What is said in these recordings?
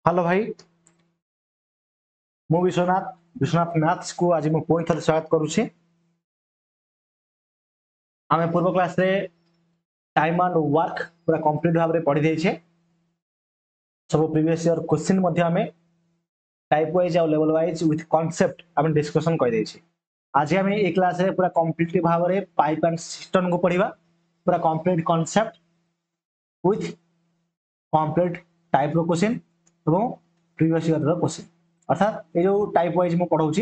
Hello भाई, मु Vishwanath Vishwanath maths को आज मैं पुणी थे स्वागत करुच्ची। आम पूर्व क्लास रे टाइम एंड वर्क पूरा कंप्लीट भाव में पढ़ी देछे। सब प्रीवियस ईयर क्वेश्चन आम टाइप वाइज और लेवल वाइज विथ कॉन्सेप्ट आम डिस्कशन कर देछे। आज आम ए क्लास रे पूरा कंप्लीट भाव में पाइप एंड सिस्टम को पढ़ा, पूरा complete concept with complete type row question और प्रीवियस ईयर रो क्वेश्चन। अर्थात ये जो टाइप वाइज मु पढ़ाऊँ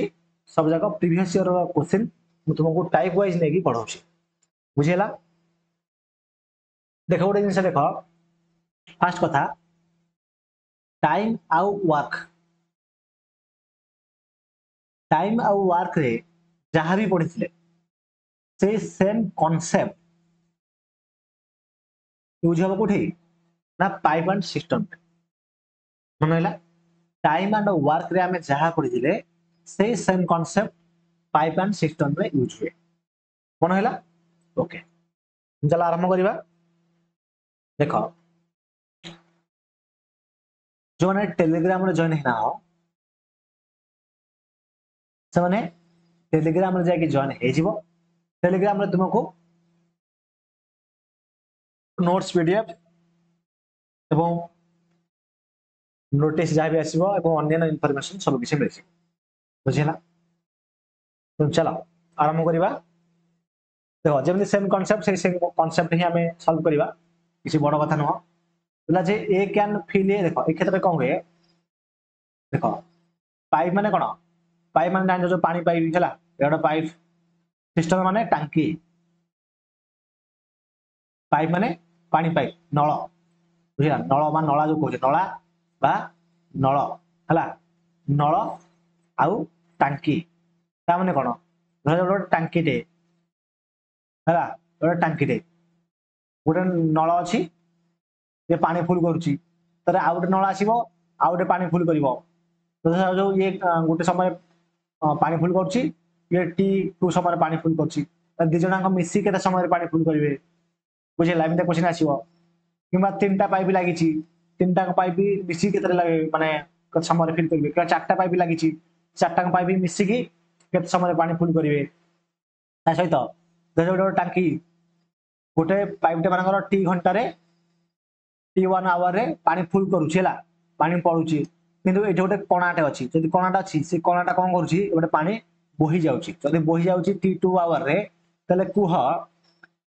सब जाक प्रीवियस ईयर क्वेश्चन मु तुमको टाइप वाइज नहीं पढ़ाऊँ। बुझेगा? देख गोटे जिन देख फास्ट कथा टाइम आउ वर्क रे जहाँ भी पढ़ी से सेम कॉन्सेप्ट यूज हम कौटे ना पाइप एंड सिस्टम। मन है टाइम एंड वर्क रे आम जहाँ पढ़ी से same concept pipe and system रे यूज हुए। मन है ओके, चल आरंभ करवा। देख जो मैंने टेलीग्राम रे जॉइन है से मैंने टेलीग्राम रे जाके जॉइन हो। टेलीग्राम रे तुमको नोट्स पीडीएफ एवं नोटिस जहाँ भी आसो अन्य इनफॉरमेशन सब किसी मिल बुझेगा। तो चलो आरंभ करवा। देखो जमी सेम कॉन्सेप्ट से सेम कॉन्सेप्ट ही आम सॉल्व करवा, किसी बड़ कथा नुह। बोला जे ए कैन फिल ए। देखो ए क्षेत्र में कौन हुए, देख पाइप माने कौन, पाइप माने जान जो पानी पाइप है गोटे पाइप, सिस्टम माने टांकी, पाइप माने पानी पाइप नल। बुझा नल मान नला जो कहे नला बा नल है नल आउ टांकी माने कौन गोटे टांकीटे है गोटे टांकीटे गोटे नल अच्छी ये पानी फुल करुच्ची आउ गोटे नल आसो आउ गोटे पानी फुल कर जो ये गोटे समय पानी फुल करुच्ची ये टी टू समय पानी फुल करुच्ची दिज मिसी के समय पानी फुल करेंगे। बुझेगा एमती क्वेश्चन आसो कि तीन टा पाइप लगी तीन टा पाइप मिसी के माने समय फिल करेंगे क्या चार्टा पाइप लगी चार्टा पाइप मिसिकी के समय पानी फुल करेंगे। सहित गोटे टांकी गोटे पाइपटे मान टी घंटे टी 1 आवर रे पानी फुल करुच्ची पानी पड़ुची किंतु ये गोटे कणाटे अच्छी जब कणाटा अच्छी से कणाटा कौन करुच्ची गोटे पानी बोही जाऊँगी जब बोही जाऊँगी टी 2 आवर रे तेल कुह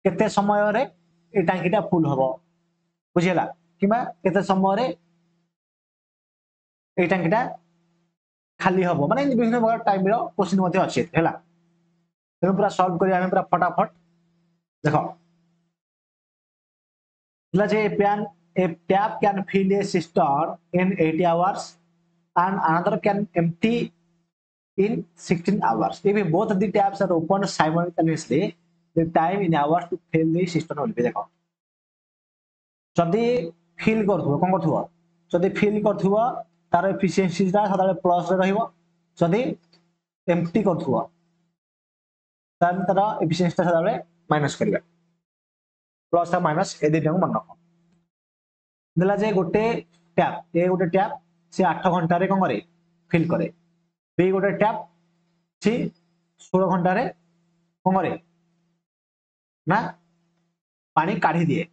केते समय रे ये टांकीटा फुल हम। बुझेगा कि केते समय रे ये टांकीटा खाली हम माने विभिन्न प्रकार टाइम रो क्वेश्चन अच्छे है। तेणु पूरा सॉल्व करिया पूरा फटाफट। देखो a tap can fill a cistern in 80 hours and another can empty in 16 hours. If both of the taps are opened simultaneously, the time in hours to fill the cistern will be देखो जदि fill करथुव कौन करथुव जदि fill करथुव तार efficiency सदा plus रे रहिबो जदि empty करथुव तार एफिशिएंसी सदा माइनस करिबा प्लस और माइनस ए दुटा मन रख देला जे गोटे टैप ए गोटे टैप से 8 घंटा रे कौन करे फिल करे बी गोटे टैप सी 16 घंटा रे कौन करे ना पानी काढ़ी दिए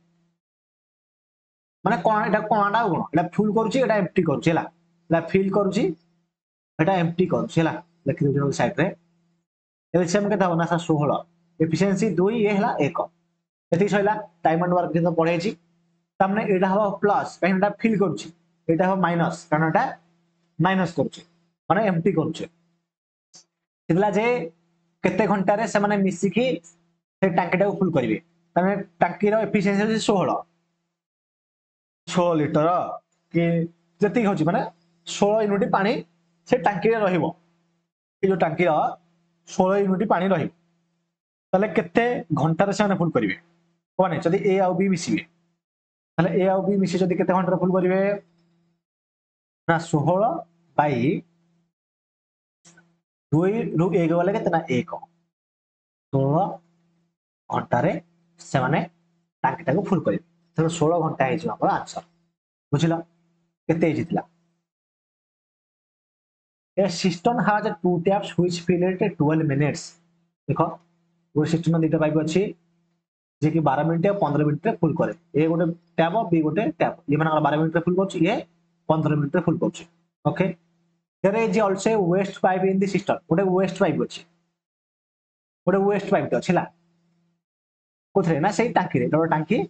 माने कोन एटा कोनाटा कोन एटा फुल करूची एटा एम्प्टी करूची हला एटा फिल करूची एटा एम्प्टी करूची हला लिखि दो साइड रे एलसीएम केता होना 16 एफिशिएंसी 2 ये हला 1 एति सइला टाइम एंड वर्क तो पढे छी तमने एटा हवा प्लस कहीं एटा फिल करूची एटा हवा माइनस कारण एटा माइनस करूची माने एम्प्टी करूची इतला जे केते घंटा रे से माने मिसिकी से टांकीटा को फुल करिवे तने टांकी रो एफिशिएंसी 16 लिटर कि जति होची माने 16 यूनिट पानी से टांकी रे रहिबो ए जो टांकी रो 16 यूनिट पानी रहिबो तले केते घंटा रे से माने फुल करिवे कोने जदी ए आ बी मिसिबे तले ए आ बी मिसि जदी केते घंटा रे फुल करिवे ना 16 बाई 2 रु 1 वाले केते ना 1 16 घंटा रे से माने टांकीटा को फुल करिवे तो 16 घंटा हे जो हमर आंसर बुझिला केते हिथिला A cistern has two taps which fill it at 12 minutes. देखो वो सिस्टम में दुटा पाइप अच्छी जे कि 12 मिनिट या 15 मिनिट रे फुल करे ए गोटे टैप बी गोटे टैप ये माने 12 मिनिट रे फुल करछ ये 15 मिनिट रे फुल करछ okay there is also waste pipe in the system गोटे वेस्ट पाइप अछि गोटे वेस्ट पाइप अछि ला कोथरे ना सेही टांकी रे तो टांकी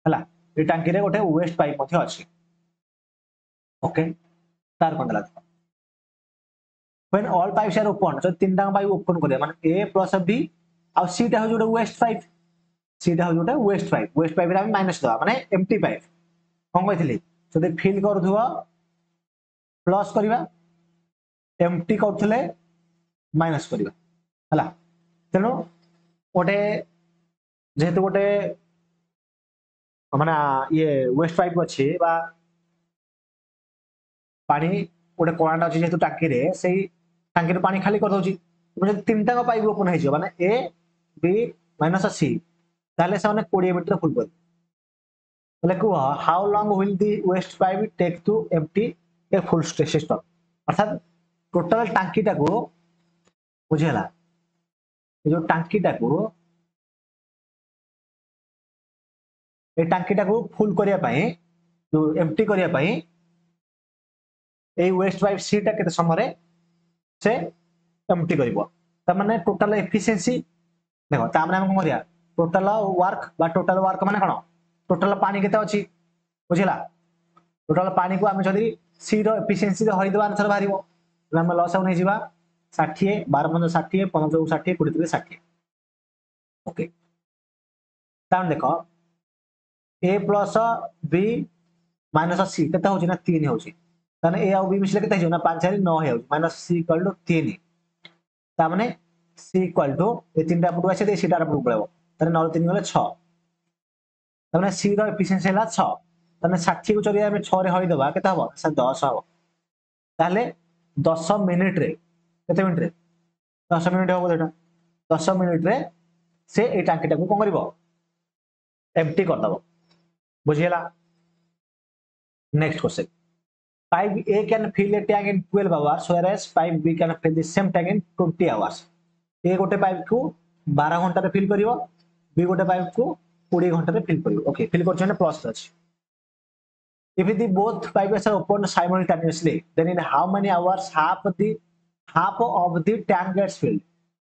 हला ए टांकी रे गोटे वेस्ट पाइप मध्ये अछि ओके तार कोन दला when all pipes are open so तीनटा पाइप ओपन करे माने a plus b uh c टा हो जोटे वेस्ट पाइप c टा हो जोटे वेस्ट पाइप रे हम माइनस दवा माने एम्प्टी पाइप कोन कहितली जदि फिल करथुवा प्लस करबा एम्प्टी करथले माइनस करबा हला तेनो गोटे जेहेतु गोटे माने ये वेस्ट पाइप अछि बा पानी गोटे कोणाटा अछि जेहेतु टांकी रे सेही टांकी रे पानी खाली कर दउची जदि तीनटा पाइप ओपन हे जो माने ए बी माइनस सी ताले से 20 मीटर फुल कर बोले को how long will the waste pipe take to empty a full system अर्थात टोटल टांकी टा को बुझेला ये जो टांकी टा को ए टांकी टा को फुल करिया पई जो एम्प्टी करिया पई ए वेस्ट पाइप सी टा केते समय रे से एम्प्टी करिवो त माने टोटल एफिशिएंसी देखो ता माने हम कोन करिया टोटल वर्क माने कोन टोटल पानी केते अछि बुझिला टोटल पानी को हम जदी सी रो एफिशिएंसी रे हरि दवा आंसर बाहरिबो हम लॉस आउ नै जिबा 60 12 15 60 15 60 20 60 ओके तान देखो a plus b minus c केते होची ना 3 होची ताने a आ b मिसले केते हो ना 5 4 9 होची माइनस c इक्वल टू 3 ता माने c इक्वल टू ए तीनटा पटु आसे दे सीटा पटु पळेबो ताने 9 3 गले 6 ता माने c रो एफिशिएंसी हला 6 ताने 60 को चली हम 6 रे हरि दबा केते हबो से 10 हबो ताले 10 मिनिट रे केते मिनिट रे 10 मिनिट हबो देटा 10 मिनिट रे से ए टांकीटा को कोन करबो एम्प्टी कर दबो बुझियला next question pipe A can fill a tank in 12 hours whereas pipe B can fill the same tank in 20 hours A गोटे पाइप को 12 घंटा रे फिल करिवो B गोटे पाइप को 20 घंटा रे फिल करिवो ओके फिल करछने प्लस अछि if the both pipes are opened simultaneously then in how many hours half of the tank gets filled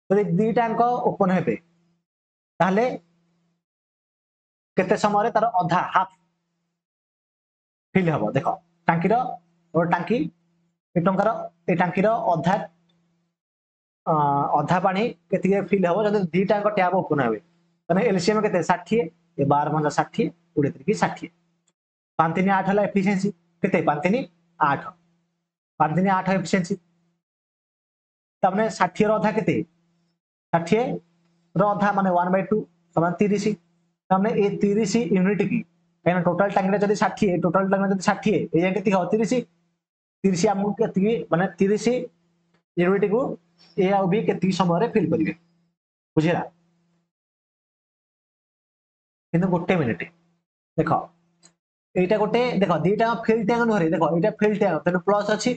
तो दी टैंक ओपन हेबे ताले केते समय रे तार आधा हाफ फिल हबो देखो टांकी रो और टांकी ए टंकार ए टांकी रो आधा आधा पानी केते फिल हबो जदि दी टैंक टैप ओपन हेबे तने एलसीएम केते 60 ए 12 5 60 20 की 60 5 3 8 हला एफिशिएंसी केते 5 3 8 5 3 8 एफिशिएंसी तमने 60 रो आधा केते 60 रो आधा माने 1/2 समान 30 तमने ए 30 यूनिट की कहना टोटल टैंक रे जदी 60 टोटल टैंक रे जदी 60 ए जाय केते हो 30 30 हमु केते माने 30 यूनिट को ए आ बी केते समय रे फिल करिवे बुझिला किंतु गोटे मिनिट देखो एटा गोटे देखो दीटा फिल टैंक नहरे देखो एटा फिल टैंक तने प्लस अछि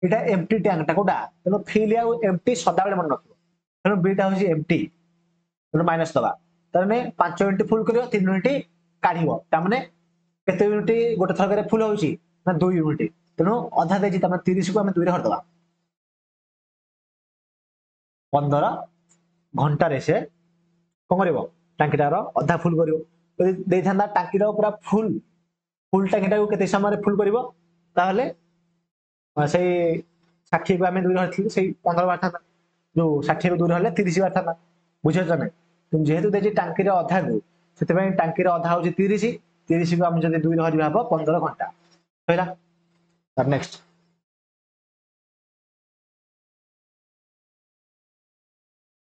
एटा एम्प्टी टैंक टा कोडा तने फिल या एम्प्टी सदा बेले मन रखियो तने बीटा होसी एम्प्टी तने माइनस दबा तने 5 यूनिट फुल करियो 3 यूनिट काढिबो ता माने केते यूनिट गोटे थर करे फुल होउची ना 2 यूनिट तनो आधा देजी तमे 30 को हम 2 रे हर दबा 15 घंटा रे से कोन करबो टांकीटार आधा फुल करियो यदि देई थांदा टांकीर पूरा फुल टांकीटा को केते समय रे फुल करिवो ताहले से 60 को हमें 2 रे हरथि से 15 बार थांदा जो 60 को 2 रे हले 30 बार थांदा बुझे छ नै तुम जेहेतु देजी टांकीर आधा को सेते पय टांकीर आधा होची 30 30 को हम जदि 2 रे हरिबा हबो 15 घंटा होइला तर next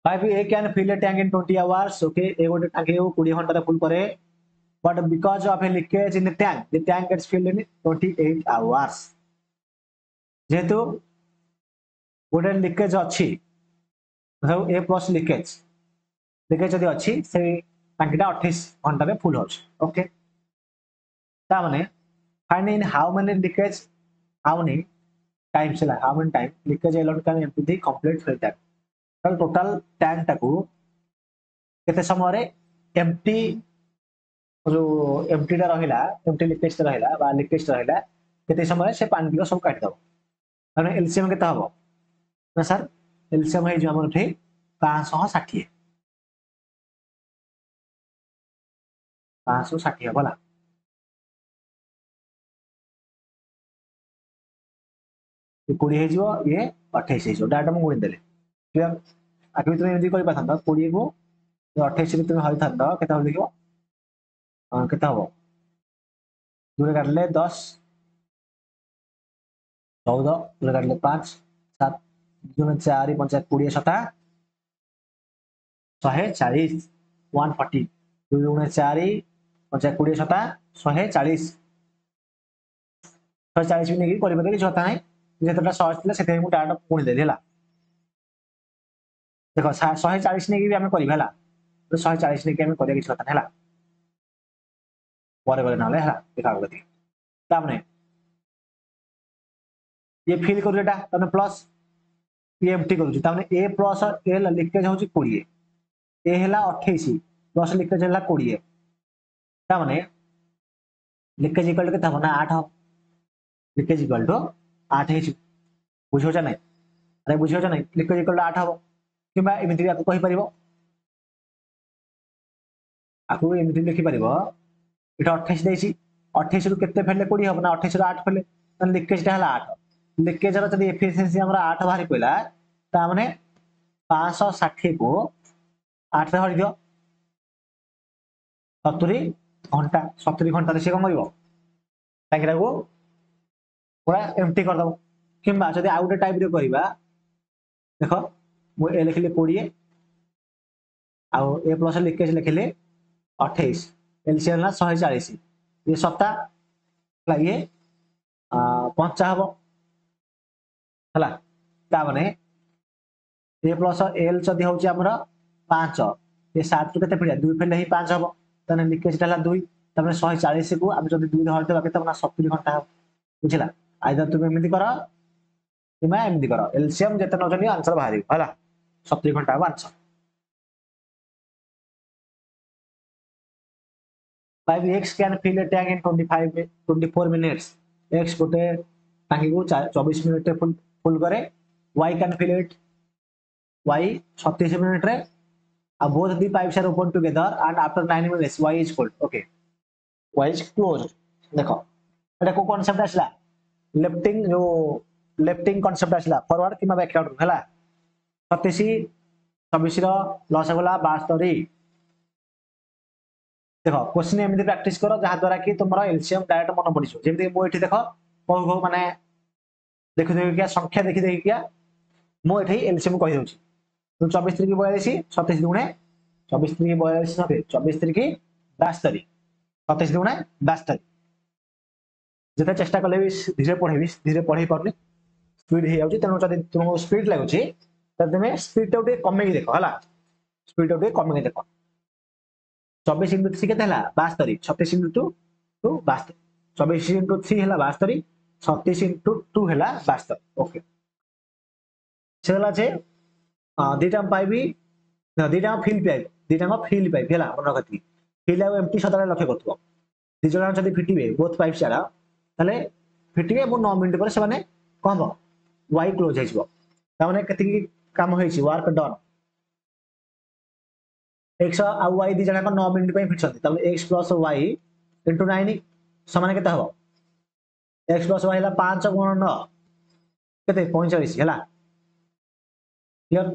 pipe A can fill a tank in 20 hours okay ए गोटे टांकी को 20 घंटा रे फुल करे but because of a leakage in the tank gets filled in 28 hours जेहेतु गोटे लीकेज अछि मतलब ए प्लस लीकेज जदि अछि से टांकीटा 28 घंटा रे फुल होछ ओके ता माने find in how many leakage how many times है how many time leakage alone can empty the complete fill tank total tank टाकू केते समय रे एम्प्टी जो एम्प्टीटा रहिला एम्प्टी लीकेज रहिला बा लीकेज रहिला केते समय से पानी को सब काट दबो माने एलसीएम केते हबो ना सर एलसीएम है जो हमर ठे 560 560 हबला ये 20 हे जिवो ये 28 हे जिवो डाटा मु गुणी देले क्लियर आगे तुम एमदी करि पाथंदा 20 को 28 रे तुम हई थांदा केता हो देखियो केता हबो दूरे काटले 10 14 दूरे काटले 5 7 दूने 4 5 20 7 140 140 दूने 4 5 20 7 140 140 भी नहीं करि बदे छता नहीं जेतटा सर्च थिला सेते मु डाटा पुणी देली हला देखो 140 नहीं भी हमें करि हला तो 140 नहीं के हमें करिया कि छता हला ପରେ ପରେ ନହେଲେ ହେଲା ଦେଖା ଗତି ତାପରେ ये फिल करू एटा तने प्लस ये एम्प्टी करू ताने ए प्लस एल लीकेज होची 20 ए हैला 28 प्लस लीकेज हैला 20 ताने लीकेज इक्वल टू केता बना 8 लीकेज इक्वल टू 8 हेची बुझो जा नै अरे बुझो जा नै लीकेज इक्वल टू 8 हबो किबा एमिति आपको कहि परिबो आपको एमिति लिखि परिबो इटा 28 देसी 28 रु केते फेले 20 हबो ना 28 रु 8 फेले त लीकेज टा हला 8 लीकेज रो जदी एफिशिएंसी हमरा 8 बाहरी पइला ता माने 560 को 8 रे हरि दियो 70 घंटा से कम करिवो टांकीटा को पूरा एम्प्टी कर दबो किबा जदी आउट टाइप रे करिबा देखो मु ए लिखले 20 आ ए प्लस लीकेज लिखले 28 एलसीएम ना 140 ये सत्ता ये 50 हबो हला ता माने ए प्लस एल जदी होची हमरा 5 ये 7 केते फेलिया 2 फेले ही 5 हबो तने लीकेज टा 2 तने 140 को हम जदी 2 धर देबा केते बना 70 घंटा बुझिला आइदर तुम एमिति करो किमा एमिति करो एलसीएम जते न जनी आंसर बाहरी हला 70 घंटा answer 5x can fill a tank in 24 minutes x गोटे टांकी को 24 मिनिट रे फुल करे y can fill it y 36 minute रे both the pipes are open together and after 9 minutes y is cold okay y is closed देखो एटा को concept आसला lifting concept आसला फॉरवर्ड किमा बैकवर्ड हला 36 26 रो लॉस होला 72 देखो क्वेश्चन एमती प्रैक्टिस करो जहा द्वारा कि तुम एलसीएम डायरेक्ट मन पड़ो जमी मुझे देख कहू माने देखी देख क्या संख्या देखी देख क्या मुझे एलसीएम कही दूसरी 24 3 42 27 दुणे 24 3 42 24 3 72 27 दुणे 72 जिते चेष्टा कले भी धीरे पढ़े पारे स्पीड हो जाऊँगी तेणु जब तुमको स्पीड लगुच तुम स्पीड टाइम कमे देख है स्पीड टाइम कमे देख 24 इंटू 3 के 72 36 इंटू 2 72 24 इंटू 3 है 72 36 इंटू 2 है 72 ओके से दीटा पाइबी दीटा फिल पाइब दीटा फिल पाइब है मन रखी फिल आउ एमटी सदा लक्ष्य कर दिज जब फिटे बोथ पाइप सारा ताले फिटे 9 मिनिट पर से कौन हम वाई क्लोज होने कम हो वर्क डन एक्स आउ वाई दी जन 9 मिनिट फिट एक्स प्लस वाई इंटू 9 समान के हम एक्स प्लस वाई 5 गुण 9 के 45 है क्लियर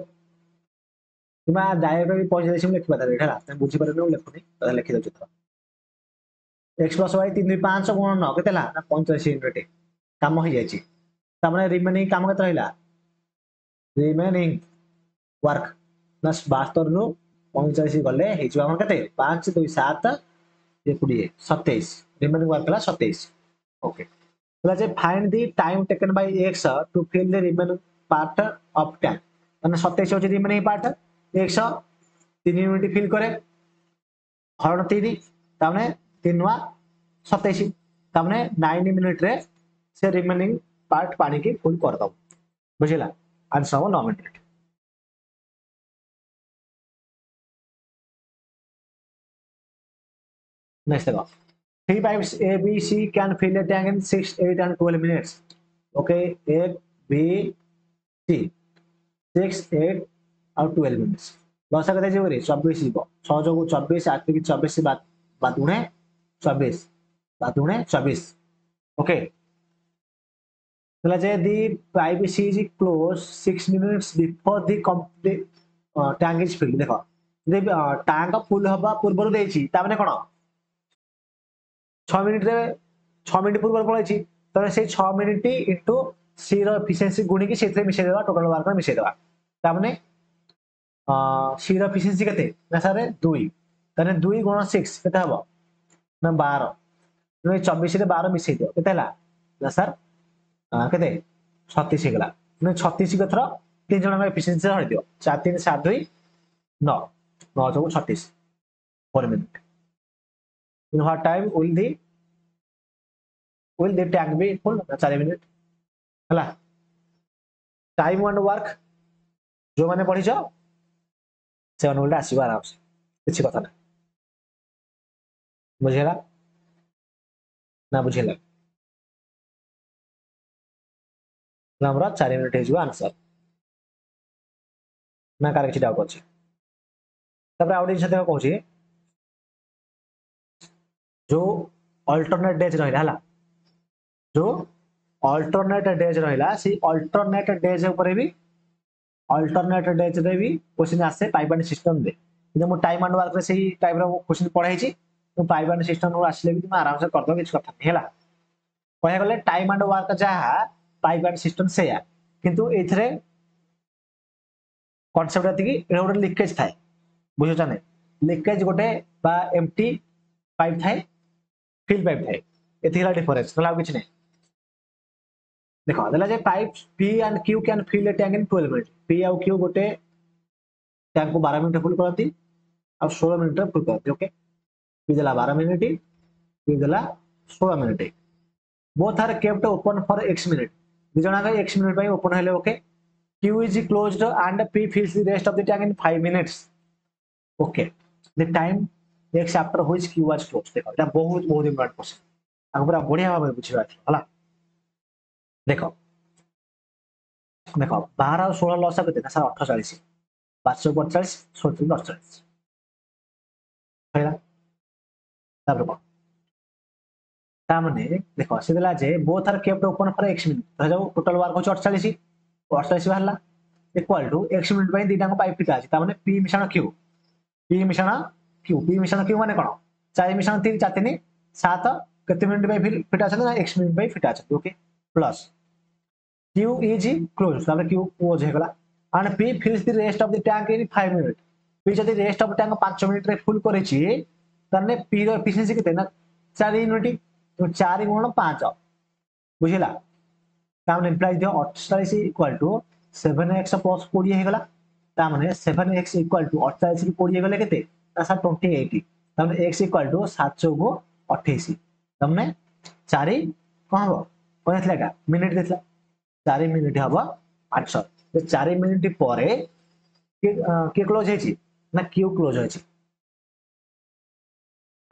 कि डायरेक्ट भी 45 लिखा है बुझीपारे लिखुनी लिखी दूसरी थर एक्स प्लस वाई 3 5 गुण 9 के 45 यूनिट कम हो जाए रिमेनिंग कम के रहा रिमेनिंग वर्क प्लस 72 रु 45 गले के 5 2 7 20 27 रिमेनिंग वर्क है 27 okay find the time taken by x to fill the remaining part of tank माने 27 होची remaining part x 3 unit fill करे हरण 3 ताने 3 वा 27 ताने 9 मिनिट रे से रिमेनिंग पार्ट पानी की फुल कर दो बुझिला आंसर हम 9 मिनट नेक्स्ट देखो three pipes A B C can fill a tank in 6 8 and 12 minutes okay A B C 6 8 और 12 मिनट्स लसा कते जे रे 24 जीव 6 जोगु 24 8 की 24 बादुणे 24 बादुणे 24 ओके तला जे दी pipe C is close 6 minutes before the complete tank is filled देखो जे tank full हबा पूर्व देछि ता माने कोन 6 मिनिट रे 6 मिनिट पूर्व पळैछि तने से 6 मिनिट इनटू सी रो एफिशिएंसी गुणी की सेथरे मिसै देबा टोटल वर्क मिसै देबा ता माने सी रो एफिशिएंसी केते ना सर 2 तने 2 गुण 6 केते हबो ना 12 तने 24 रे 12 मिसै दियो केते हला ना सर केते 36 हेगला ने 36 कथरा तीन जण में एफिशिएंसी हरि दियो 4 3 7 2 9 9 जो 36 per minute in what time will the tank be full 4 minute हला टाइम एंड वर्क जो माने पढिछो से अनुल आसीबा आराम से किछि कथा ना बुझेला ना बुझेला हमरा 4 मिनिट हे जो आंसर ना कार किछि डाउट अछि तबरे आउट जिस देखो कहूची जो अल्टरनेट डेज रहिला हला जो अल्टरनेट डेज रहिला सी अल्टरनेट डेज ऊपर भी अल्टरनेट डेज रे भी क्वेश्चन आसे पाइप एंड सिस्टम दे जे मो टाइम एंड वर्क रे सही टाइप रो क्वेश्चन पढाई छी तो पाइप एंड सिस्टम रो आसले भी तुम आराम से कर दो किछ कथा नहीं हला कहया गले टाइम एंड वर्क जहा पाइप एंड सिस्टम से या किंतु एथरे कांसेप्ट आती कि ए गोटे लीकेज थाए बुझो जाने लीकेज गोटे बा एम्प्टी पाइप थाए फिल पाइप थाए एथिला डिफरेंस नला किछ नहीं देखो देला जे pipe P and Q can fill a tank in 12 minute P और Q गोटे टैंक को 12 मिनट फुल करती और 16 मिनट फुल करती ओके P देला 12 मिनट Q देला 16 minute both are kept open for x minute दिजणा का x मिनट पई ओपन हेले okay Q is closed and P fills the rest of the tank in 5 minutes okay the time x after which Q was closed देखो এটা बहुत बहुत important question पूरा बढ़िया भाव बुझिबा हला देखो देखो 12 और 16 लसा केते ना सर 48 545 37 48 हैला तापर को ता माने देखो से देला जे both are kept open for x minute रह जाऊ टोटल वर्क हो 48 48 बाहरला इक्वल टू x मिनट पई दीटा को पाइप फिटा अछि ता माने p मिश्रण q p मिश्रण q माने कोन 4 मिश्रण 3 4 3 7 केते मिनट पई फिटा अछि ना x मिनट पई फिटा अछि okay plus q is closed ताले q क्लोज हे गला and p fills the rest of the tank in 5 minutes p जदि रेस्ट ऑफ टैंक 5 मिनिट रे फुल करे छी तने p रो एफिशिएंसी केते ना 4 यूनिट तो 4 गुण 5 बुझिला ता माने इम्प्लाइज दियो 48 इक्वल टू 7x प्लस 20 हे गला ता माने 7x इक्वल टू 48 की 20 हे गले केते ता सा 28 ता माने x इक्वल टू 7 चौगु 28 ता माने 4 कोन हो कोन थला का मिनिट देथला 4 मिनिट हबो आंसर तो 4 मिनिट परे के क्लोज हेची ना क्यू क्लोज हेची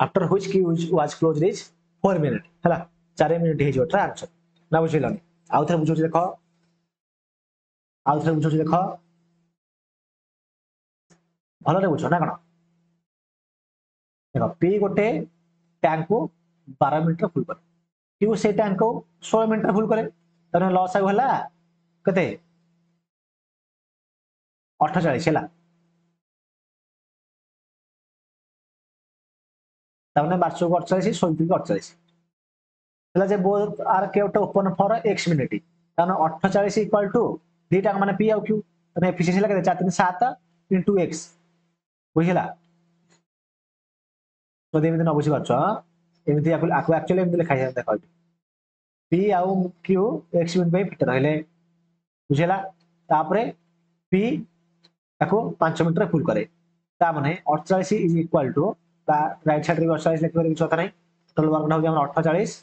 after which Q was closed is 4 minute हला 4 मिनिट हे जोटा आंसर ना बुझिलानी आउ थे बुझो देखो आउ थे बुझो देखो भलो रे बुझो ना कोन देखो p गोटे टैंक को 12 मिनिट रे फुल करे क्यू से टैंक को 16 मिनिट रे फुल करे तने लॉस आउ हला कते 48 हला तने 1248 48 हला जे both are kept open for x minute तने 48 इक्वल टू दीटा माने p और q तने एफिशिएंसी लगे 4 3 7 into x बुझिला तो देमिते न बुझि पाछो एमिति आकु एक्चुअली एमिति लिखा जाय देखो p आउ q x मिनिट पे फिट रहले बुझिला तापरे p ताको 5 मिनिट रे फुल करे ता माने 48 इज इक्वल टू ता राइट साइड रे 48 लिख करे किछ होता नै टोटल वर्क ना हो हमरा 48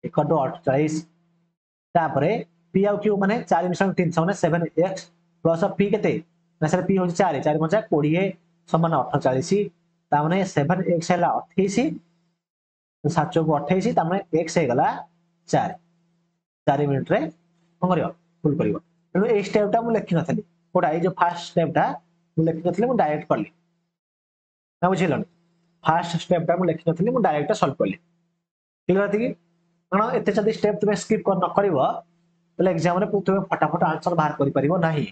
इक्वल टू 48 तापर पी आउ क्यू माने 4 मिश्रण 3 माने 7x प्लस पी केते ना सर पी हो 4 4 5 20 समान 48 ता माने 7x हैला 28 7 चौक 28 ता माने x हे गला 4 4 मिनिट रे कोन करियो फुल करियो तेणु ए स्टेप टा मु लिखि नथली कोडा ए जो फर्स्ट स्टेप टा मु लिखि नथली मु डायरेक्ट करली ना बुझिलन फर्स्ट स्टेप टा मु लिखि नथली मु डायरेक्ट सॉल्व करली ठीक रहती कि कारण एते जदी स्टेप तुमे स्किप कर न करिवो तले एग्जाम रे तुमे फटाफट आंसर बाहर करि परिवो नाही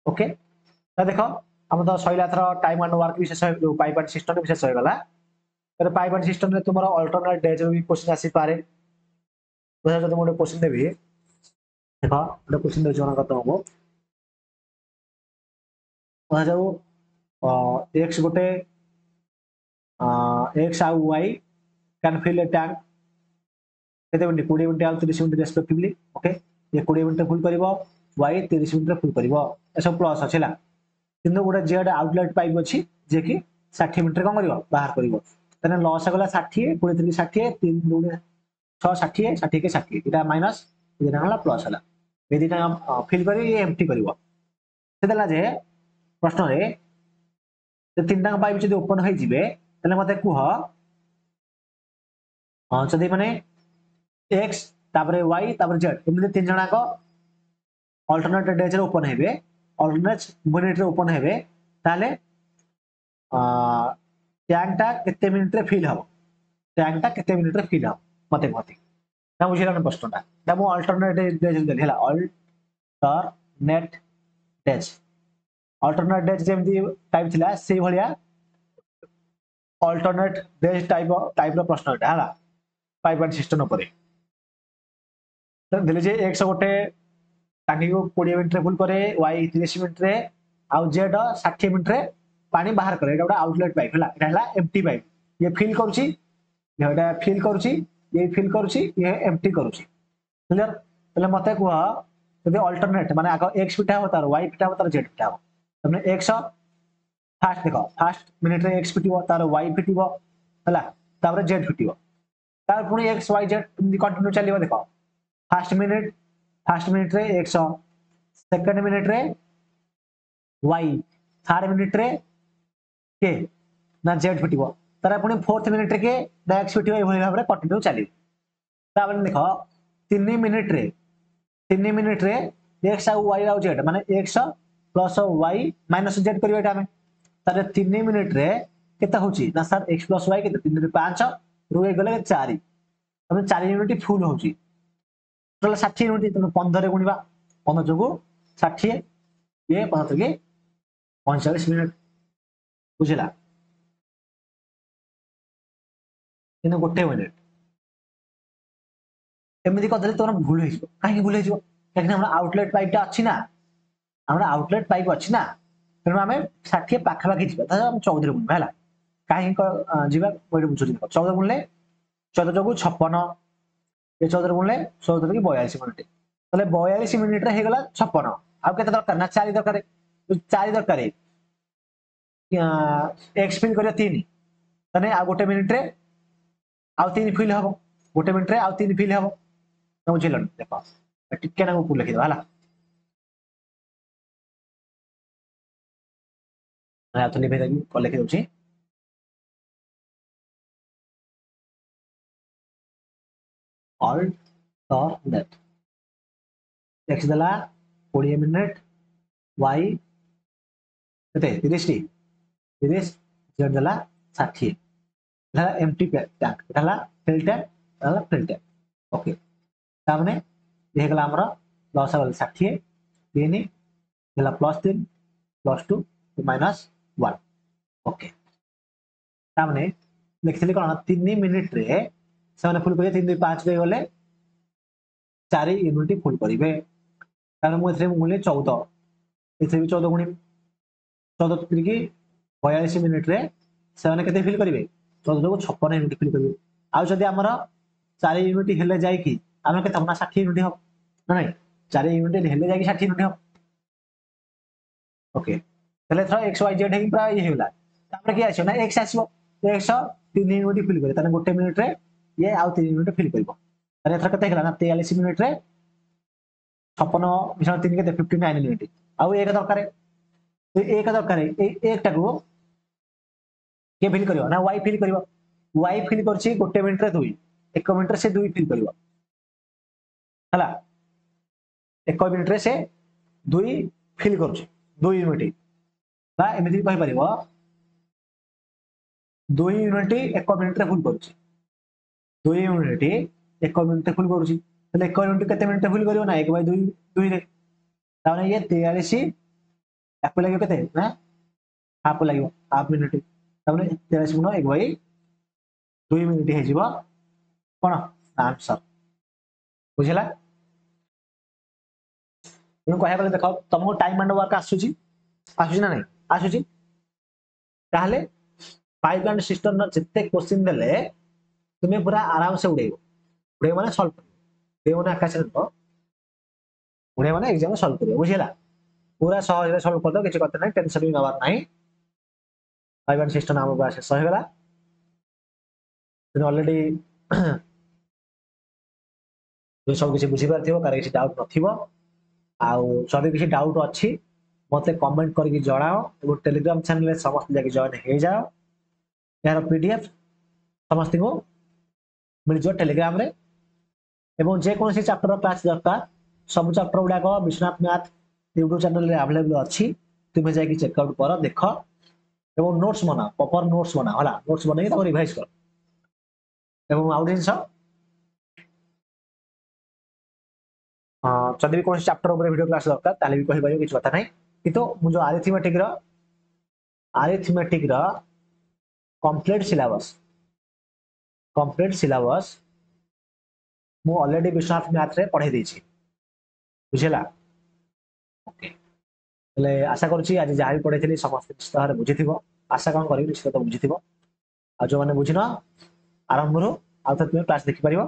ओके तो देखो हम तो सइला थरा टाइम एंड वर्क विशेष जो पाइप एंड सिस्टम विशेष होय गला तर पाइप एंड सिस्टम रे तुमरो अल्टरनेट डेज भी क्वेश्चन आसी पारे बुझा जदी मोटे क्वेश्चन देबी देखो गोटे क्वेश्चन दे जोना कत हो बुझा जाऊ x गोटे x आ y can fill a tank केते मिनिट 20 मिनिट आ 30 मिनिट रेस्पेक्टिवली ओके ये 20 मिनिट फुल करिवो y 30 मिनिट फुल करिवो ए सब प्लस अछला किंतु गोटे जेड आउटलेट पाइप अछि जे कि 60 मिनिट कोन करिवो बाहर करिवो तने लॉस गला 60 20 3 60 3 2 6 60 60 के 60 इटा माइनस इटा हला प्लस हला ये दिटा फिल करी ये एम्प्टी करिवो सेदला जे प्रश्न रे जे तीनटा पाइप जदी ओपन होई जिवे तने मते कुह जदी माने x तापरे y तापरे z एमने तीन जणा को अल्टरनेट डेज रे ओपन हेबे अल्टरनेट मिनिट रे ओपन हेबे ताले टैंक टा केते मिनिट रे फिल हबो टैंक टा केते मिनिट रे फिल हबो मते कहती ना बुझिला प्रश्नटा ता मो अल्टरनेट डेज देली हला अल्टरनेट डेज जेमदी टाइप थिला से भलिया अल्टरनेट डेज टाइप रो प्रश्न एटा हला पाइप एंड सिस्टम ऊपर तो दिले जे x गोटे टांगी को 20 मिनिट रे फुल करे y 30 मिनिट रे आ z 60 मिनिट रे पानी बाहर करे एटा आउटलेट पाइप हला एटा हला एम्प्टी पाइप ये फिल करूची एटा फिल करूची ये फिल करूची ये एम्प्टी करूची क्लियर तले मते को यदि अल्टरनेट माने आको x फिटा हो तार y फिटा हो तार z फिटा हो तमने x फास्ट देखो फास्ट मिनिट रे x फिटिबो तार y फिटिबो हला तापर z फिटिबो तार पुनी x y z कंटिन्यू चलिबो देखो फर्स्ट मिनिट रे 100 सेकंड मिनिट रे y थर्ड मिनिट रे के ना z फिटिबो तार पुनी फोर्थ मिनिट रे के ना x फिटिबो ए भली भाबरे कंटिन्यू चली तापर देखो 3 मिनिट रे x आ y आ z माने x plus y minus z करियो एटा में तारे 3 मिनिट रे केता होची ना सर x प्लस y केते 3 रे 5 रुए गले 4 तमे 4 यूनिट फुल होची टोटल 60 यूनिट तमे 15 रे गुणीबा 15 जोगु 60 ये 15 के 45 मिनिट बुझिला इन गोटे मिनिट एमिति कदले तोरा भूल होइछो काहे भूल होइछो काहे हमरा आउटलेट पाइप टा अछि ना हमरा आउटलेट पाइप अछि ना तेणु आमे 60 पाखा पाखी जिबा त हम 14 रे गुणबा हला काहे जिबा ओइटे बुझुछि 14 गुणले 14 जोगु 56 ये 14 गुणले 14 की 42 मिनिट तले 42 मिनिट रे हे गला 56 आ केते दरकार ना 4 दरकार 4 दरकार x फिल करियो 3 तने आ गोटे मिनिट रे आ 3 फिल हबो गोटे मिनिट रे आ 3 फिल हबो त बुझिलन देखो टिके ना ऊपर लिखि दो हला आ तो लिखि देबी को लिखि दोछि अल्टरनेट x दला 20 मिनिट y केते 30 टी 30 z दला 60 दला एम्प्टी टैंक दला फिल टैंक दला फिल टैंक ओके तामने ये गला हमरो लॉस वाला 60 3 दला +3 +2 -1 ओके तामने लिखितली कोन 3 मिनिट रे सेने फुल करिए 3 2 5 रे गले 4 यूनिट फुल करिवे ताने मु एथरे मुले 14 एथरे भी 14 गुणी 14 की 42 मिनिट रे सेने केते फिल करिवे 14 को 56 यूनिट फिल करिवे आ जदी हमर 4 यूनिट हेले जाय कि हम केते हमना 60 यूनिट हो ना नहीं 4 यूनिट हेले जाय कि 60 यूनिट हो ओके तले थरा x y z हेई प्राय ये होला तापर की आछो ना x आछो 100 3 यूनिट फिल करे ताने गोटे मिनिट रे ये आउ 3 मिनिट फिल करिवो अरे एथर कते हेला ना 43 मिनिट रे 56 मिशन 3 के 59 मिनिट आउ एक दरकार एक दरकार एक टाको के फिल करिवो ना y फिल करिवो y फिल करछि गोटे मिनिट रे 2 1 मिनिट रे से 2 फिल करिवो हला 1 मिनिट रे से 2 फिल करछि 2 यूनिट बा एमिति कहि परिवो 2 यूनिट 1 मिनिट रे फुल करछि 2 यूनिट 1 मिनिट रे फुल करछि तले 1 यूनिट केते मिनिट रे फुल करिवो ना 1/2 2 रे ताने ये 43 याको लागियो केते ना हाफ लागियो हाफ मिनिट ताने 43 गुण 1/2 मिनिट हे जिवो कोन आंसर बुझला तुम कहया गले देखो तुमको टाइम एंड वर्क आसुची आसुची ना नहीं आसुची ताहले फाइव एंड सिस्टम न जिते क्वेश्चन देले तुम्हें पूरा आराम से उड़ेइबो उड़े माने सॉल्व करियो उड़े माने आकाश रे तो उड़े माने एग्जाम सॉल्व करियो बुझिला पूरा सहज रे सॉल्व कर दो किछि कते नहीं टेंशन भी नबार नहीं फाइव एंड सिस्टम नाम बासे सही गला तुम ऑलरेडी तुम सब किछि बुझी पारथिबो कार किछि डाउट नथिबो आउ जदि किछि डाउट अछि मते कमेंट करके जणाओ एगो टेलीग्राम चैनल रे समस्त जाके जॉइन हे जाओ यार पीडीएफ समस्त को मिल जो टेलीग्राम रे एवं जे कोनसी चैप्टर क्लास दरकार सब चैप्टर गुडा को विश्वनाथ मैथ यूट्यूब चैनल रे अवेलेबल अछि तुमे जाके चेक आउट करो देखो एवं नोट्स बना प्रॉपर नोट्स बना होला नोट्स बनै के रिवाइज कर एवं आउट जदि भी कौन चैप्टर ऊपर वीडियो क्लास दरकार ताले भी कहि परियो किछ कथा नै कितो मु जो अरिथमेटिक रो कंप्लीट सिलेबस मु ऑलरेडी विश्वनाथ मैथ रे पढ़ाई देछि बुझिला ओके ले आशा करछि आज जहा भी पढ़ैथिली समस्त निश्चित बुझिथिबो आशा कोन करिवि निश्चित तो बुझिथिबो आ जो माने बुझिनो आरंभ रो आ त तुमे क्लास देखि परिबो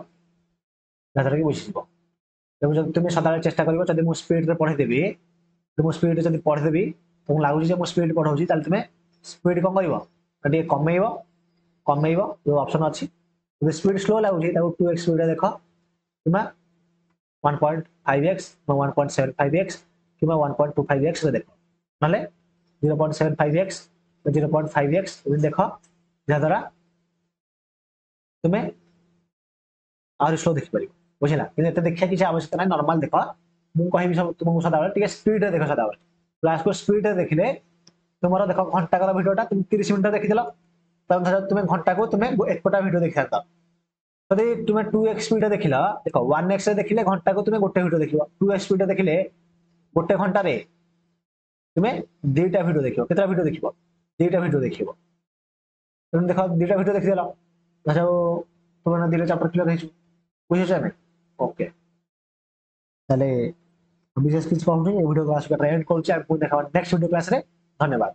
जहां कि बुझिथिबो एवं जब तुम सदा चेष्टा कर जब मुझे स्पीड रे पढ़े देबी तो मु स्पीड जब पढ़े देबी तुमको लागुची जे मु स्पीड पढ़ाउची ताले तुमे स्पीड कोन करिवो कटी कमेइबो कमेइबो जो ऑप्शन अछि जब स्पीड स्लो लागुची ताको 2x स्पीड देखो keema 1.5x 1.75x keema 1.25x रे देखो नले 0.75x 0.5x देखो जहा द्वारा तुमे और स्लो देख परिबो बुझिला कि एते देखिया किछ आवश्यकता नै नॉर्मल देखो मु कहिबी सब तुमको सदा टिके स्पीड रे देखो सदा क्लास को स्पीड रे देखले तुमरो देखो घंटा का वीडियोटा तुम 30 मिनिट देखिदिलो तब धर तुमे घंटा को तुमे एकटा वीडियो देखियाता यदि तुमे 2x स्पीड रे देखिला देखो 1x रे देखिले घंटा को तुमे गोटे वीडियो देखिबो 2x स्पीड रे देखिले गोटे घंटा रे तुमे दुईटा वीडियो देखिबो केतरा वीडियो देखिबो दुईटा वीडियो देखिबो तुम देखो दुईटा वीडियो देखिदेलो अच्छा तुमे दिले चैप्टर क्लियर हेछु बुझिछ नै ओके ताले विशेष किछ कहूँ वीडियो क्लास का ट्राई करूँ देखा नेक्स्ट वीडियो क्लास रे धन्यवाद।